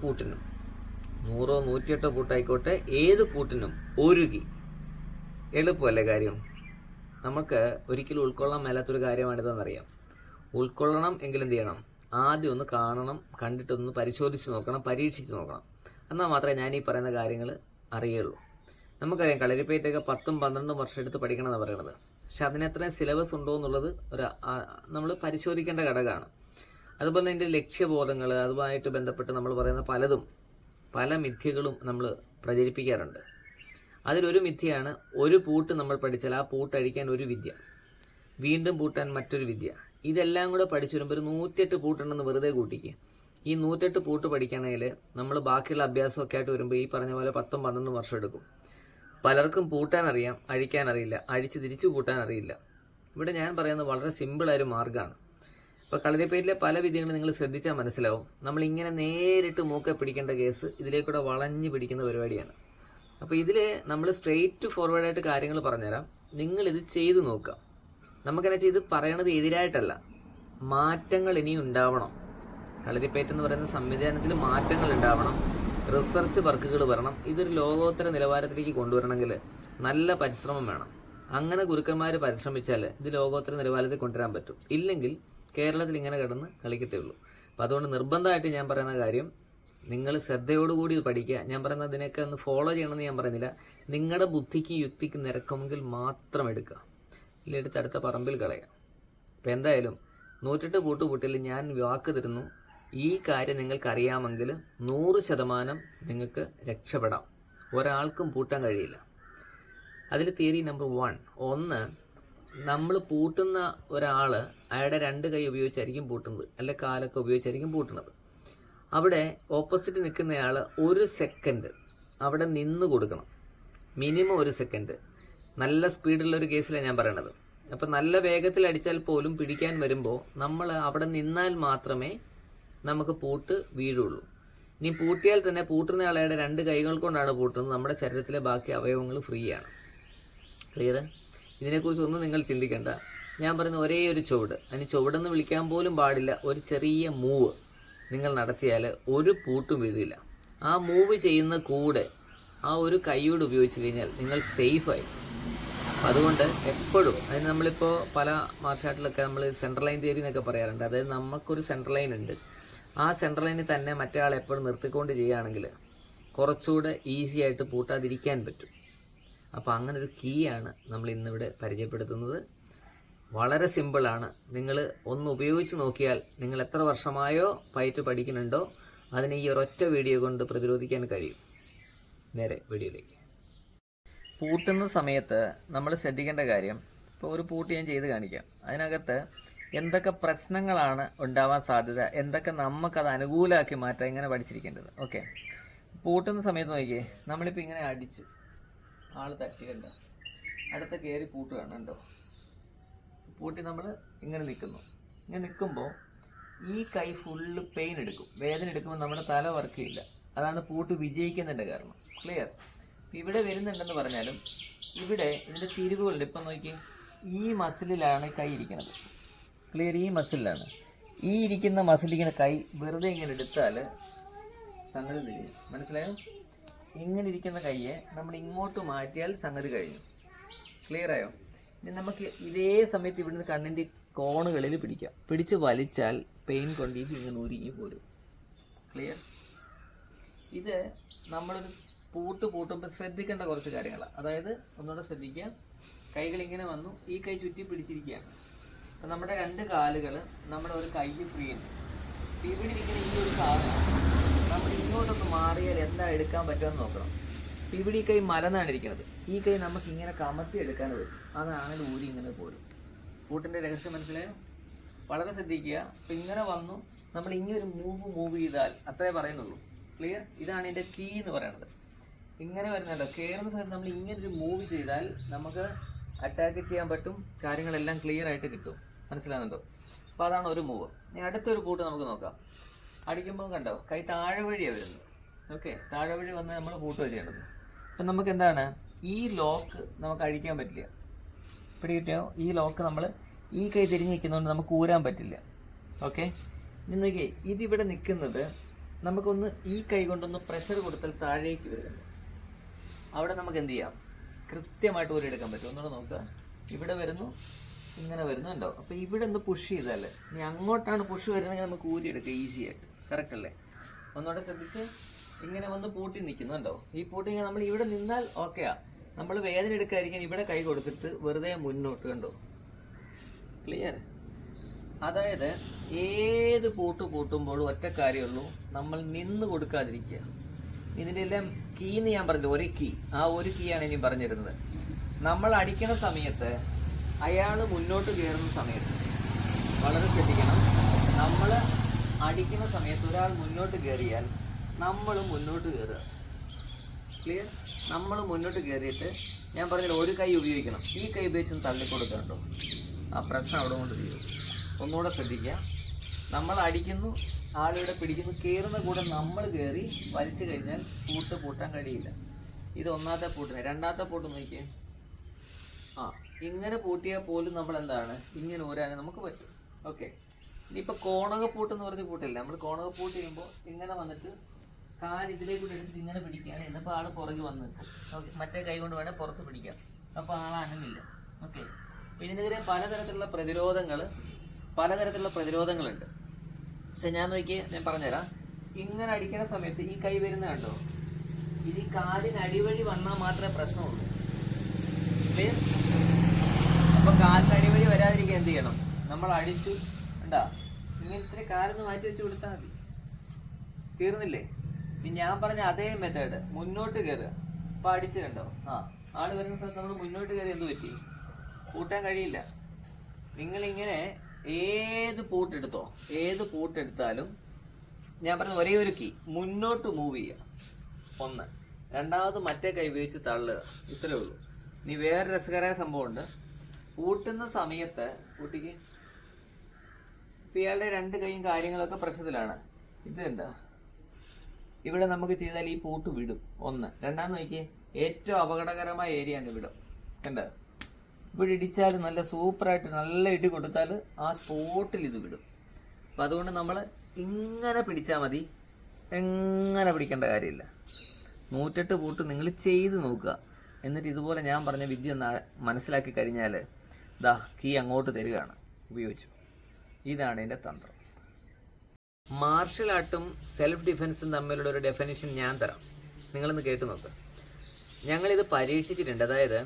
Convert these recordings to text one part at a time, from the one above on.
പൂട്ടിനും 100 108 പൂട്ടായിക്കോട്ടെ, ഏത് പൂട്ടിനും ഒരു കീ. എളുപ്പമല്ലേ കാര്യം? നമുക്ക് ഒരിക്കലും ഉൾക്കൊള്ളാൻ മേലാത്തൊരു കാര്യമാണിതെന്നറിയാം. ഉൾക്കൊള്ളണം എങ്കിൽ എന്ത് ചെയ്യണം? ആദ്യം ഒന്ന് കാണണം, കണ്ടിട്ടൊന്ന് പരിശോധിച്ച് നോക്കണം, പരീക്ഷിച്ച് നോക്കണം. എന്നാൽ മാത്രമേ ഞാൻ ഈ പറയുന്ന കാര്യങ്ങൾ അറിയുള്ളൂ. നമുക്കറിയാം കളരിപ്പയറ്റൊക്കെ 10-12 വർഷം എടുത്ത് പഠിക്കണമെന്ന് പറയുന്നത്. പക്ഷെ അതിനത്രയും സിലബസ് ഉണ്ടോ എന്നുള്ളത് നമ്മൾ പരിശോധിക്കേണ്ട ഘടകമാണ്. അതുപോലെ തന്നെ ഇതിൻ്റെ ലക്ഷ്യബോധങ്ങൾ, അതുമായിട്ട് ബന്ധപ്പെട്ട് നമ്മൾ പറയുന്ന പല മിഥ്യകളും നമ്മൾ പ്രചരിപ്പിക്കാറുണ്ട്. അതിലൊരു മിഥ്യയാണ്, ഒരു പൂട്ട് നമ്മൾ പഠിച്ചാൽ ആ പൂട്ടഴിക്കാൻ ഒരു വിദ്യ, വീണ്ടും പൂട്ടാൻ മറ്റൊരു വിദ്യ. ഇതെല്ലാം കൂടെ പഠിച്ചു വരുമ്പോൾ ഒരു 108 പൂട്ടുണ്ടെന്ന് വെറുതെ കൂട്ടിക്കുക. ഈ 108 പൂട്ട് പഠിക്കണമെങ്കിൽ നമ്മൾ ബാക്കിയുള്ള അഭ്യാസമൊക്കെ ആയിട്ട് വരുമ്പോൾ ഈ പറഞ്ഞ പോലെ 10-12 വർഷം എടുക്കും. പലർക്കും പൂട്ടാൻ അറിയാം, അഴിക്കാൻ അറിയില്ല, അഴിച്ച് തിരിച്ചു പൂട്ടാൻ അറിയില്ല. ഇവിടെ ഞാൻ പറയുന്നത് വളരെ സിമ്പിളായൊരു മാർഗ്ഗമാണ്. ഇപ്പോൾ കളരിപ്പയറ്റിലെ പല വിദ്യകളും നിങ്ങൾ ശ്രദ്ധിച്ചാൽ മനസ്സിലാവും. നമ്മളിങ്ങനെ നേരിട്ട് മൂക്കെ പിടിക്കേണ്ട കേസ് ഇതിലേക്കൂടെ വളഞ്ഞ് പിടിക്കുന്ന പരിപാടിയാണ്. അപ്പോൾ ഇതിൽ നമ്മൾ സ്ട്രെയിറ്റ് ഫോർവേഡായിട്ട് കാര്യങ്ങൾ പറഞ്ഞുതരാം. നിങ്ങളിത് ചെയ്ത് നോക്കുക. നമുക്കെന്നെ ചെയ്ത് പറയണത് എതിരായിട്ടല്ല, മാറ്റങ്ങൾ ഇനി ഉണ്ടാവണം. കളരിപ്പയറ്റ് എന്ന് പറയുന്ന സംവിധാനത്തിൽ മാറ്റങ്ങൾ ഉണ്ടാവണം, റിസർച്ച് വർക്കുകൾ വരണം. ഇതൊരു ലോകോത്തര നിലവാരത്തിലേക്ക് കൊണ്ടുവരണമെങ്കിൽ നല്ല പരിശ്രമം വേണം. അങ്ങനെ ഗുരുക്കന്മാർ പരിശ്രമിച്ചാൽ ഇത് ലോകോത്തര നിലവാരത്തിൽ കൊണ്ടുവരാൻ പറ്റും. ഇല്ലെങ്കിൽ കേരളത്തിൽ ഇങ്ങനെ കിടന്ന് കളിക്കത്തേ ഉള്ളൂ. അപ്പോൾ അതുകൊണ്ട് നിർബന്ധമായിട്ട് ഞാൻ പറയുന്ന കാര്യം, നിങ്ങൾ ശ്രദ്ധയോടുകൂടി ഇത് പഠിക്കുക. ഞാൻ പറയുന്നത് ഇതിനൊക്കെ ഒന്ന് ഫോളോ ചെയ്യണമെന്ന് ഞാൻ പറയുന്നില്ല. നിങ്ങളുടെ ബുദ്ധിക്ക് യുക്തിക്ക് നിരക്കുമെങ്കിൽ മാത്രം എടുക്കുക, ഇല്ലെടുത്ത് അടുത്ത പറമ്പിൽ കളയാം. അപ്പോൾ എന്തായാലും 108 പൂട്ട് പൂട്ടിൽ ഞാൻ വാക്ക് തരുന്നു, ഈ കാര്യം നിങ്ങൾക്കറിയാമെങ്കിൽ 100% നിങ്ങൾക്ക് രക്ഷപ്പെടാം. ഒരാൾക്കും പൂട്ടാൻ കഴിയില്ല. അതിൽ തിയറി നമ്പർ 1, നമ്മൾ പൂട്ടുന്ന ഒരാൾ അയാളുടെ 2 കൈ ഉപയോഗിച്ചായിരിക്കും പൂട്ടുന്നത്, അല്ലെ കാലൊക്കെ ഉപയോഗിച്ചായിരിക്കും പൂട്ടുന്നത്. അവിടെ ഓപ്പോസിറ്റ് നിൽക്കുന്നയാൾ 1 സെക്കൻഡ് അവിടെ നിന്ന് കൊടുക്കണം, മിനിമം 1 സെക്കൻഡ്. നല്ല സ്പീഡുള്ളൊരു കേസിലാണ് ഞാൻ പറയണത്. അപ്പം നല്ല വേഗത്തിൽ അടിച്ചാൽ പോലും പിടിക്കാൻ വരുമ്പോൾ നമ്മൾ അവിടെ നിന്നാൽ മാത്രമേ നമുക്ക് പൂട്ട് വീഴുള്ളൂ. ഇനി പൂട്ടിയാൽ തന്നെ പൂട്ടുന്ന ആളയുടെ 2 കൈകൾ കൊണ്ടാണ് പൂട്ടുന്നത്. നമ്മുടെ ശരീരത്തിലെ ബാക്കി അവയവങ്ങൾ ഫ്രീ ആണ്. ക്ലിയർ? ഇതിനെക്കുറിച്ചൊന്നും നിങ്ങൾ ചിന്തിക്കേണ്ട. ഞാൻ പറയുന്ന ഒരേ ഒരു ചുവട്, അതിന് ചുവടെന്ന് വിളിക്കാൻ പോലും പാടില്ല, ഒരു ചെറിയ മൂവ് നിങ്ങൾ നടത്തിയാൽ ഒരു പൂട്ടും വീഴില്ല. ആ മൂവ് ചെയ്യുന്ന കൂടെ ആ ഒരു കൈയോട് ഉപയോഗിച്ച് കഴിഞ്ഞാൽ നിങ്ങൾ സേഫായി. അതുകൊണ്ട് എപ്പോഴും അതിന് നമ്മളിപ്പോൾ പല മാർഷൽ ആർട്ടിലൊക്കെ നമ്മൾ സെൻട്രൽ ലൈൻ തിയറി എന്നൊക്കെ പറയാറുണ്ട്. അതായത് നമുക്കൊരു സെൻട്രൽ ലൈൻ ഉണ്ട്, ആ സെൻട്രൽ ലൈനിൽ തന്നെ മറ്റേ ആൾ എപ്പോഴും നിർത്തിക്കൊണ്ട് ചെയ്യുകയാണെങ്കിൽ കുറച്ചുകൂടെ ഈസി ആയിട്ട് പൂട്ടാതിരിക്കാൻ പറ്റും. അപ്പോൾ അങ്ങനൊരു കീ ആണ് നമ്മൾ ഇന്നിവിടെ പരിചയപ്പെടുത്തുന്നത്. വളരെ സിമ്പിളാണ്. നിങ്ങൾ ഒന്ന് ഉപയോഗിച്ച് നോക്കിയാൽ നിങ്ങൾ എത്ര വർഷമായോ പയറ്റ് പഠിക്കുന്നുണ്ടോ അതിന് ഈ ഒരൊറ്റ വീഡിയോ കൊണ്ട് പ്രതിരോധിക്കാൻ കഴിയും. നേരെ വീഡിയോയിലേക്ക്. പൂട്ടുന്ന സമയത്ത് നമ്മൾ ശ്രദ്ധിക്കേണ്ട കാര്യം, ഇപ്പോൾ ഒരു പൂട്ട് ഞാൻ ചെയ്ത് കാണിക്കാം. അതിനകത്ത് എന്തൊക്കെ പ്രശ്നങ്ങളാണ് ഉണ്ടാവാൻ സാധ്യത, എന്തൊക്കെ നമുക്കത് അനുകൂലമാക്കി മാറ്റാം, ഇങ്ങനെ പഠിച്ചിരിക്കേണ്ടത്. ഓക്കെ, പൂട്ടുന്ന സമയത്ത് നോക്കിയേ, നമ്മളിപ്പോൾ ഇങ്ങനെ അടിച്ച് ആൾ തട്ടിയുണ്ട്, അടുത്ത കയറി പൂട്ട് കാണുന്നുണ്ടോ? പൂട്ടി നമ്മൾ ഇങ്ങനെ നിൽക്കുന്നു. ഇങ്ങനെ നിൽക്കുമ്പോൾ ഈ കൈ ഫുള്ള് പെയിൻ എടുക്കും, വേദന എടുക്കുമ്പോൾ നമ്മുടെ തല വർക്ക് ചെയ്യില്ല. അതാണ് പൂട്ട് വിജയിക്കുന്നതിൻ്റെ കാരണം. ക്ലിയർ? ഇവിടെ വരുന്നുണ്ടെന്ന് പറഞ്ഞാലും ഇവിടെ ഇതിൻ്റെ തിരിവുകളുണ്ട്. ഇപ്പം നോക്കി, ഈ മസിലിലാണ് കൈ ഇരിക്കുന്നത്. ക്ലിയർ? ഈ മസിലാണ്. ഈ ഇരിക്കുന്ന മസിലിരിക്കുന്ന കൈ വെറുതെ ഇങ്ങനെ എടുത്താൽ സംഗതി തിരിയും. മനസ്സിലായോ? ഇങ്ങനെ ഇരിക്കുന്ന കൈയെ നമ്മൾ ഇങ്ങോട്ട് മാറ്റിയാൽ സംഗതി കഴിഞ്ഞു. ക്ലിയറായോ? ഇനി നമുക്ക് ഇതേ സമയത്ത് ഇവിടുന്ന് കണ്ണിൻ്റെ കോണുകളിൽ പിടിക്കാം. പിടിച്ച് വലിച്ചാൽ പെയിൻ കൊണ്ട് ഇത് ഇങ്ങനെ ഉരുങ്ങി പോരും. ക്ലിയർ? ഇത് നമ്മളൊരു പൂട്ടുമ്പോൾ ശ്രദ്ധിക്കേണ്ട കുറച്ച് കാര്യങ്ങളാണ്. അതായത് ഒന്നുകൂടെ ശ്രദ്ധിക്കുക, കൈകൾ ഇങ്ങനെ വന്നു, ഈ കൈ ചുറ്റി പിടിച്ചിരിക്കുകയാണ്. അപ്പം നമ്മുടെ 2 കാലുകൾ, നമ്മുടെ ഒരു കൈ ഫ്രീ ഉണ്ട്. ഇവിടെ ഇരിക്കുന്ന ഈ ഒരു സാധനം നമ്മൾ ഇങ്ങോട്ടൊന്ന് മാറിയാൽ എന്താ എടുക്കാൻ പറ്റുമെന്ന് നോക്കണം. ഇവിടെ ഈ കൈ മലന്നാണ് ഇരിക്കുന്നത്, ഈ കൈ നമുക്ക് ഇങ്ങനെ കമത്തി എടുക്കാൻ പറ്റും. അതാണെങ്കിൽ ഊരി ഇങ്ങനെ പോരും. പൂട്ടിൻ്റെ രഹസ്യം മനസ്സിലായോ? വളരെ ശ്രദ്ധിക്കുക. അപ്പം ഇങ്ങനെ വന്നു, നമ്മൾ ഇങ്ങനൊരു മൂവ് ചെയ്താൽ അത്രേ പറയുന്നുള്ളൂ. ക്ലിയർ? ഇതാണ് ഇതിൻ്റെ കീ എന്ന് പറയുന്നത്. ഇങ്ങനെ വരുന്നല്ലോ, കയറുന്ന സമയത്ത് നമ്മൾ ഇങ്ങനൊരു മൂവ് ചെയ്താൽ നമുക്ക് അറ്റാക്ക് ചെയ്യാൻ പറ്റും, കാര്യങ്ങളെല്ലാം ക്ലിയർ ആയിട്ട് കിട്ടും. മനസ്സിലാകുന്നുണ്ടോ? അപ്പോൾ അതാണ് ഒരു മൂവ്. ഇനി അടുത്തൊരു പൂട്ട് നമുക്ക് നോക്കാം. അടിക്കുമ്പോൾ കണ്ടോ, കൈ താഴെ വഴിയാണ് വരുന്നത്. ഓക്കെ, താഴെ വഴി വന്ന് നമ്മൾ പൂട്ട് ചെയ്യേണ്ടത്. അപ്പം നമുക്ക് എന്താണ്, ഈ ലോക്ക് നമുക്ക് അഴിക്കാൻ പറ്റില്ല. പിടി കിട്ടിയോ? ഈ ലോക്ക് നമ്മൾ ഈ കൈ തിരിഞ്ഞ് നിൽക്കുന്നതുകൊണ്ട് നമുക്ക് ഊരാൻ പറ്റില്ല. ഓക്കെ, ഇനി നോക്കിയേ, ഇതിവിടെ നിൽക്കുന്നത് നമുക്കൊന്ന് ഈ കൈ കൊണ്ടൊന്ന് പ്രഷർ കൊടുത്താൽ താഴേക്ക് വരുന്നു. അവിടെ നമുക്ക് എന്ത് ചെയ്യാം, കൃത്യമായിട്ട് ഊരിയെടുക്കാൻ പറ്റും. ഒന്നുകൂടെ നോക്കുക, ഇവിടെ വരുന്നു, ഇങ്ങനെ വരുന്നുണ്ടാവും. അപ്പോൾ ഇവിടെ ഒന്ന് പുഷ് ചെയ്താലേ, ഇനി അങ്ങോട്ടാണ് പുഷ് വരുന്നതെങ്കിൽ നമുക്ക് ഊരിയെടുക്കുക ഈസി ആയിട്ട്. കറക്റ്റ് അല്ലേ? ഒന്നുകൂടെ ശ്രദ്ധിച്ച്, ഇങ്ങനെ വന്ന് പൂട്ടി നിൽക്കുന്നുണ്ടോ? ഈ പൂട്ടി നമ്മൾ ഇവിടെ നിന്നാൽ ഓക്കെയാ. നമ്മൾ വേദന എടുക്കാതിരിക്കാൻ ഇവിടെ കൈ കൊടുത്തിട്ട് വെറുതെ മുന്നോട്ട്, കണ്ടോ? ക്ലിയർ? അതായത് ഏത് പൂട്ട് പൂട്ടുമ്പോഴും ഒറ്റ കാര്യമുള്ളൂ, നമ്മൾ നിന്ന് കൊടുക്കാതിരിക്കുക. ഇതിൻ്റെ എല്ലാം കീന്ന് ഞാൻ പറഞ്ഞത് ഒരു കീ, ആ ഒരു കീയാണ് ഇനി പറഞ്ഞിരുന്നത്. നമ്മൾ അടിക്കണ സമയത്ത് അയാൾ മുന്നോട്ട് കയറുന്ന സമയത്ത് വളരെ ശ്രദ്ധിക്കണം. നമ്മൾ അടിക്കുന്ന സമയത്ത് ഒരാൾ മുന്നോട്ട് കയറിയാൽ നമ്മളും മുന്നോട്ട് കയറുക. ക്ലിയർ? നമ്മൾ മുന്നോട്ട് കയറിയിട്ട് ഞാൻ പറഞ്ഞില്ല ഒരു കൈ ഉപയോഗിക്കണം. ഈ കൈ ഉപയോഗിച്ചൊന്ന് തള്ളിക്കൊടുക്കണ്ടോ, ആ പ്രശ്നം അവിടെ കൊണ്ട് തീരും. ഒന്നുകൂടെ ശ്രദ്ധിക്കുക, നമ്മൾ അടിക്കുന്നു, ആളിവിടെ പിടിക്കുന്നു, കയറുന്ന കൂടെ നമ്മൾ കയറി വലിച്ചു കഴിഞ്ഞാൽ പൂട്ട് പൂട്ടാൻ കഴിയില്ല. ഇത് ഒന്നാമത്തെ പൂട്ടിനെ. രണ്ടാമത്തെ പൂട്ട് നോക്കിയേ, ഇങ്ങനെ പൂട്ടിയാൽ പോലും നമ്മൾ എന്താണ്, ഇങ്ങനെ ഊരാൻ നമുക്ക് പറ്റും. ഓക്കെ, ഇനിയിപ്പോൾ കോണകപ്പൂട്ട് എന്ന് പറഞ്ഞ പൂട്ടില്ല. നമ്മൾ കോണകപ്പൂട്ട് ചെയ്യുമ്പോൾ ഇങ്ങനെ വന്നിട്ട് കാൽ ഇതിലേക്ക് കൂടെ എടുത്തിട്ട് ഇങ്ങനെ പിടിക്കുകയാണ്. എന്നിപ്പോൾ ആൾ പുറകെ വന്ന് നിൽക്കും. ഓക്കെ, മറ്റേ കൈ കൊണ്ട് വേണേൽ പുറത്ത് പിടിക്കാം. അപ്പോൾ ആൾ അനങ്ങില്ല. ഓക്കെ, ഇതിനെതിരെ പലതരത്തിലുള്ള പ്രതിരോധങ്ങളുണ്ട്. പക്ഷെ ഞാൻ പറഞ്ഞുതരാം. ഇങ്ങനെ അടിക്കുന്ന സമയത്ത് ഈ കൈ വരുന്ന കണ്ടോ, ഇത് ഈ കാലിന് അടിവഴി വന്നാൽ മാത്രമേ പ്രശ്നമുള്ളൂ. ക്ലിയർ? അപ്പോൾ കാലിന് അടിവഴി വരാതിരിക്കാൻ എന്ത് ചെയ്യണം, നമ്മൾ അടിച്ചു ഉണ്ടാ ഇങ്ങനെ ഇത്ര കാലൊന്ന് മാറ്റി വെച്ച് കൊടുത്താൽ മതി. തീർന്നില്ലേ? ഇനി ഞാൻ പറഞ്ഞ അതേ മെത്തേഡ്, മുന്നോട്ട് കയറുക. അപ്പോൾ അടിച്ച് കണ്ടോ, ആള് വരുന്ന സ്ഥലത്ത് നമ്മൾ മുന്നോട്ട് കയറി എന്ത് പറ്റി, കൂട്ടാൻ കഴിയില്ല. നിങ്ങളിങ്ങനെ ഏത് പൂട്ടെടുത്താലും ഞാൻ പറഞ്ഞ ഒരേ ഒരു കീ, മുന്നോട്ട് മൂവ് ചെയ്യുക. ഒന്ന്. രണ്ടാമത് മറ്റേ കൈ ഉപയോഗിച്ച് തള്ളുക. ഇത്രേ ഉള്ളൂ. ഇനി വേറെ രസകരമായ സംഭവമുണ്ട്. പൂട്ടുന്ന സമയത്ത് കുട്ടിക്ക് ഇപ്പം ഇയാളുടെ രണ്ട് കൈയും കാര്യങ്ങളൊക്കെ പ്രശ്നത്തിലാണ്. ഇത് കണ്ടോ, ഇവിടെ നമുക്ക് ചെയ്താൽ ഈ പൂട്ട് വിടും. ഒന്ന്. രണ്ടാമത് നോക്കിയേ, ഏറ്റവും അപകടകരമായ ഏരിയ ആണ് ഇവിടെ. കണ്ടോ, ഇവിടെ ഇടിച്ചാൽ നല്ല സൂപ്പറായിട്ട് നല്ല ഇടി കൊടുത്താൽ ആ സ്പോട്ടിൽ ഇത് വിടും. അപ്പം അതുകൊണ്ട് നമ്മൾ ഇങ്ങനെ പിടിച്ചാൽ മതി, എങ്ങനെ പിടിക്കേണ്ട കാര്യമില്ല. 108 പൂട്ട് നിങ്ങൾ ചെയ്ത് നോക്കുക. എന്നിട്ട് ഇതുപോലെ ഞാൻ പറഞ്ഞ വിദ്യ മനസ്സിലാക്കി കഴിഞ്ഞാൽ ദാ കീ അങ്ങോട്ട് തരികയാണ്, ഉപയോഗിച്ചു. ഇതാണ് എൻ്റെ തന്ത്രം. മാർഷൽ ആർട്ടും സെൽഫ് ഡിഫെൻസും തമ്മിലുള്ള ഒരു ഡെഫിനിഷൻ ഞാൻ തരാം, നിങ്ങളൊന്ന് കേട്ട് നോക്കുക. ഞങ്ങളിത് പരീക്ഷിച്ചിട്ടുണ്ട്. അതായത്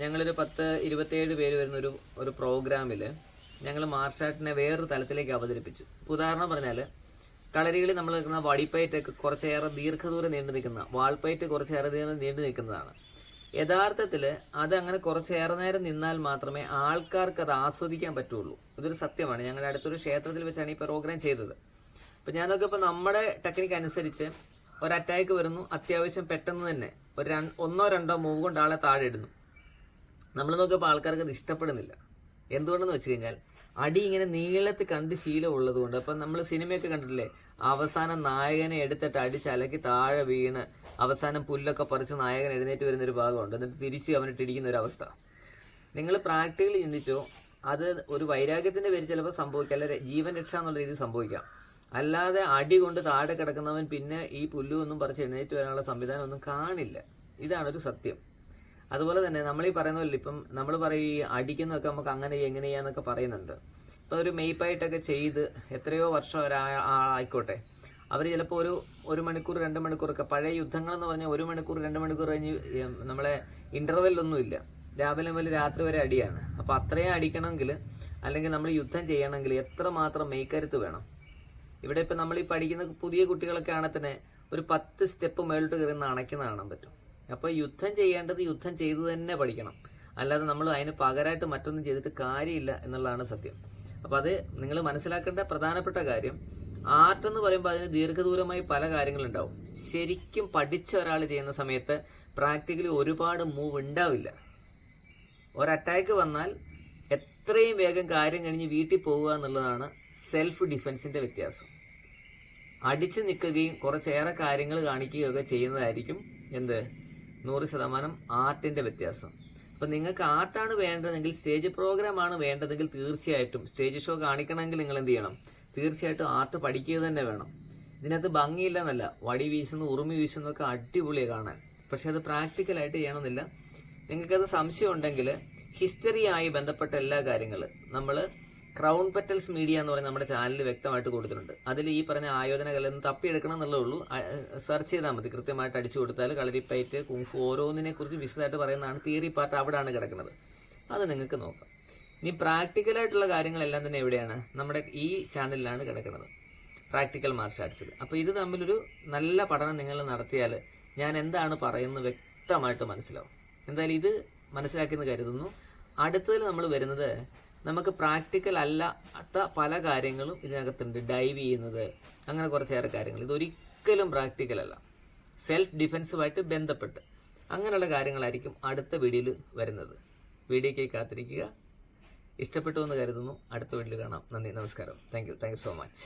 ഞങ്ങളൊരു 10-27 പേര് വരുന്ന ഒരു പ്രോഗ്രാമിൽ ഞങ്ങൾ മാർഷൽ ആർട്ടിനെ വേറൊരു തലത്തിലേക്ക് അവതരിപ്പിച്ചു. ഉദാഹരണം പറഞ്ഞാൽ, കളരികളിൽ നമ്മൾ നിൽക്കുന്ന വടിപ്പയറ്റൊക്കെ കുറച്ചേറെ ദീർഘദൂരം നീണ്ടു നിൽക്കുന്ന, വാൾപ്പയറ്റ് കുറച്ചേറെ നീണ്ടു നിൽക്കുന്നതാണ്. യഥാർത്ഥത്തിൽ അതങ്ങനെ കുറച്ചേറെ നേരം നിന്നാൽ മാത്രമേ ആൾക്കാർക്ക് അത് ആസ്വദിക്കാൻ പറ്റുള്ളൂ. ഇതൊരു സത്യമാണ്. ഞങ്ങളുടെ അടുത്തൊരു ക്ഷേത്രത്തിൽ വെച്ചാണ് ഈ പ്രോഗ്രാം ചെയ്തത്. അപ്പോൾ ഞാൻ നോക്കിയപ്പോൾ നമ്മുടെ ടെക്നിക്ക് അനുസരിച്ച് ഒരു അറ്റാക്ക് വരുന്നു, അത്യാവശ്യം പെട്ടെന്ന് തന്നെ ഒരു 1-2 മൂവ് കൊണ്ട് ആളെ താഴെ ഇടുന്നു. നമ്മൾ നോക്കിയപ്പോൾ ആൾക്കാർക്ക് അത് ഇഷ്ടപ്പെടുന്നില്ല. എന്തുകൊണ്ടെന്ന് വെച്ച് കഴിഞ്ഞാൽ അടി ഇങ്ങനെ നീളത്തിൽ കണ്ട് ശീലമുള്ളത് കൊണ്ട്. അപ്പം നമ്മൾ സിനിമയൊക്കെ കണ്ടിട്ടില്ലേ, അവസാനം നായകനെ എടുത്തിട്ട് അടിച്ചലക്കി താഴെ വീണ് അവസാനം പുല്ലൊക്കെ പറിച്ച് നായകൻ എഴുന്നേറ്റ് വരുന്നൊരു ഭാഗമുണ്ട്. എന്നിട്ട് തിരിച്ച് അവനിട്ട് ഇടിക്കുന്ന ഒരു അവസ്ഥ. നിങ്ങൾ പ്രാക്ടിക്കലി ചിന്തിച്ചോ, അത് ഒരു വൈരാഗ്യത്തിൻ്റെ പേര് ചിലപ്പോൾ സംഭവിക്കാം, അല്ലെ ജീവൻ രക്ഷ എന്നുള്ള രീതിയിൽ സംഭവിക്കാം. അല്ലാതെ അടി കൊണ്ട് താഴെ കിടക്കുന്നവൻ പിന്നെ ഈ പുല്ലൊന്നും പറിച്ച് എഴുന്നേറ്റ് വരാനുള്ള സംവിധാനം ഒന്നും കാണില്ല. ഇതാണൊരു സത്യം. അതുപോലെ തന്നെ നമ്മൾ ഈ പറയുന്നതല്ല, ഇപ്പം നമ്മൾ പറയും ഈ അടിക്കുന്നതൊക്കെ നമുക്ക് അങ്ങനെ എങ്ങനെ ചെയ്യാന്നൊക്കെ പറയുന്നുണ്ട്. ഇപ്പോൾ ഒരു മെയ്പ്പായിട്ടൊക്കെ ചെയ്ത് എത്രയോ വർഷം ആയിക്കോട്ടെ, അവർ ചിലപ്പോൾ ഒരു മണിക്കൂർ 2 മണിക്കൂറൊക്കെ, പഴയ യുദ്ധങ്ങളെന്ന് പറഞ്ഞാൽ 1 മണിക്കൂർ 2 മണിക്കൂർ കഴിഞ്ഞ് നമ്മളെ ഇൻ്റർവെല്ലൊന്നുമില്ല, രാവിലെ മുതൽ രാത്രി വരെ അടിയാണ്. അപ്പോൾ അത്രയും അടിക്കണമെങ്കിൽ, അല്ലെങ്കിൽ നമ്മൾ യുദ്ധം ചെയ്യണമെങ്കിൽ എത്രമാത്രം മെയ്ക്കരുത്ത് വേണം. ഇവിടെ ഇപ്പം നമ്മൾ ഈ പഠിക്കുന്ന പുതിയ കുട്ടികളൊക്കെ ആണെങ്കിൽ തന്നെ ഒരു 10 സ്റ്റെപ്പ് മേളിട്ട് കയറി അണയ്ക്കുന്ന കാണാൻ പറ്റും. അപ്പോൾ യുദ്ധം ചെയ്യേണ്ടത് യുദ്ധം ചെയ്ത് തന്നെ പഠിക്കണം, അല്ലാതെ നമ്മൾ അതിന് പകരമായിട്ട് മറ്റൊന്നും ചെയ്തിട്ട് കാര്യമില്ല എന്നുള്ളതാണ് സത്യം. അപ്പോൾ അത് നിങ്ങൾ മനസ്സിലാക്കേണ്ട പ്രധാനപ്പെട്ട കാര്യം, ആർട്ട് എന്ന് പറയുമ്പോൾ അതിന് ദീർഘദൂരമായി പല കാര്യങ്ങളുണ്ടാവും. ശരിക്കും പഠിച്ച ഒരാൾ ചെയ്യുന്ന സമയത്ത് പ്രാക്ടിക്കലി ഒരുപാട് മൂവ് ഉണ്ടാവില്ല. ഒരറ്റാക്ക് വന്നാൽ എത്രയും വേഗം കാര്യം കഴിഞ്ഞ് വീട്ടിൽ പോകുക എന്നുള്ളതാണ് സെൽഫ് ഡിഫെൻസിൻ്റെ വ്യത്യാസം. അടിച്ചു നിൽക്കുകയും കുറച്ചേറെ കാര്യങ്ങൾ കാണിക്കുകയൊക്കെ ചെയ്യുന്നതായിരിക്കും 100% ആർട്ടിൻ്റെ വ്യത്യാസം. അപ്പം നിങ്ങൾക്ക് ആർട്ടാണ് വേണ്ടതെങ്കിൽ, സ്റ്റേജ് പ്രോഗ്രാമാണ് വേണ്ടതെങ്കിൽ തീർച്ചയായിട്ടും സ്റ്റേജ് ഷോ കാണിക്കണമെങ്കിൽ നിങ്ങൾ എന്ത് ചെയ്യണം, തീർച്ചയായിട്ടും ആർട്ട് പഠിക്കുക തന്നെ വേണം. ഇതിനകത്ത് ഭംഗിയില്ല എന്നല്ല, വടി വീശുന്നു ഉറുമി വീശുന്നതൊക്കെ അടിപൊളിയാണ് കാണാൻ. പക്ഷെ അത് പ്രാക്ടിക്കലായിട്ട് ചെയ്യണമെന്നില്ല. നിങ്ങൾക്കത് സംശയം ഉണ്ടെങ്കിൽ ഹിസ്റ്ററിയായി ബന്ധപ്പെട്ട എല്ലാ കാര്യങ്ങളും നമ്മൾ ക്രൗൺ പെറ്റൽസ് മീഡിയ എന്ന് പറയുന്ന നമ്മുടെ ചാനലിൽ വ്യക്തമായിട്ട് കൊടുത്തിട്ടുണ്ട്. അതിൽ ഈ പറഞ്ഞ ആയോധന കലയൊന്നും തപ്പിയെടുക്കണം എന്നുള്ളേ ഉള്ളൂ. സെർച്ച് ചെയ്താൽ മതി, കൃത്യമായിട്ട് അടിച്ചു കൊടുത്താൽ കളരിപ്പയറ്റ് കുങ്ഫു ഓരോന്നിനെക്കുറിച്ച് വിശദമായിട്ട് പറയുന്നതാണ്. തിയറി പാർട്ട് അവിടെയാണ് കിടക്കുന്നത്, അത് നിങ്ങൾക്ക് നോക്കാം. ഇനി പ്രാക്ടിക്കലായിട്ടുള്ള കാര്യങ്ങളെല്ലാം തന്നെ എവിടെയാണ്? നമ്മുടെ ഈ ചാനലിലാണ് കിടക്കുന്നത്, പ്രാക്ടിക്കൽ മാർഷൽ ആർട്സിൽ. അപ്പോൾ ഇത് തമ്മിലൊരു നല്ല പഠനം നിങ്ങൾ നടത്തിയാൽ ഞാൻ എന്താണ് പറയുന്നത് വ്യക്തമായിട്ട് മനസ്സിലാവും. എന്തായാലും ഇത് മനസ്സിലാക്കിയെന്ന് കരുതുന്നു. അടുത്തതിൽ നമ്മൾ വരുന്നത്, നമുക്ക് പ്രാക്ടിക്കൽ അല്ലാത്ത പല കാര്യങ്ങളും ഇതിനകത്തുണ്ട്. ഡൈവ് ചെയ്യുന്നത്, അങ്ങനെ കുറച്ചേറെ കാര്യങ്ങൾ. ഇതൊരിക്കലും പ്രാക്ടിക്കൽ അല്ല, സെൽഫ് ഡിഫെൻസുമായിട്ട് ബന്ധപ്പെട്ട് അങ്ങനെയുള്ള കാര്യങ്ങളായിരിക്കും അടുത്ത വീഡിയോയിൽ വരുന്നത്. വീഡിയോയ്ക്ക് കാത്തിരിക്കുക. ഇഷ്ടപ്പെട്ടു എന്ന് കരുതുന്നു. അടുത്ത വീഡിയോയിൽ കാണാം. നന്ദി, നമസ്കാരം. Thank you so much.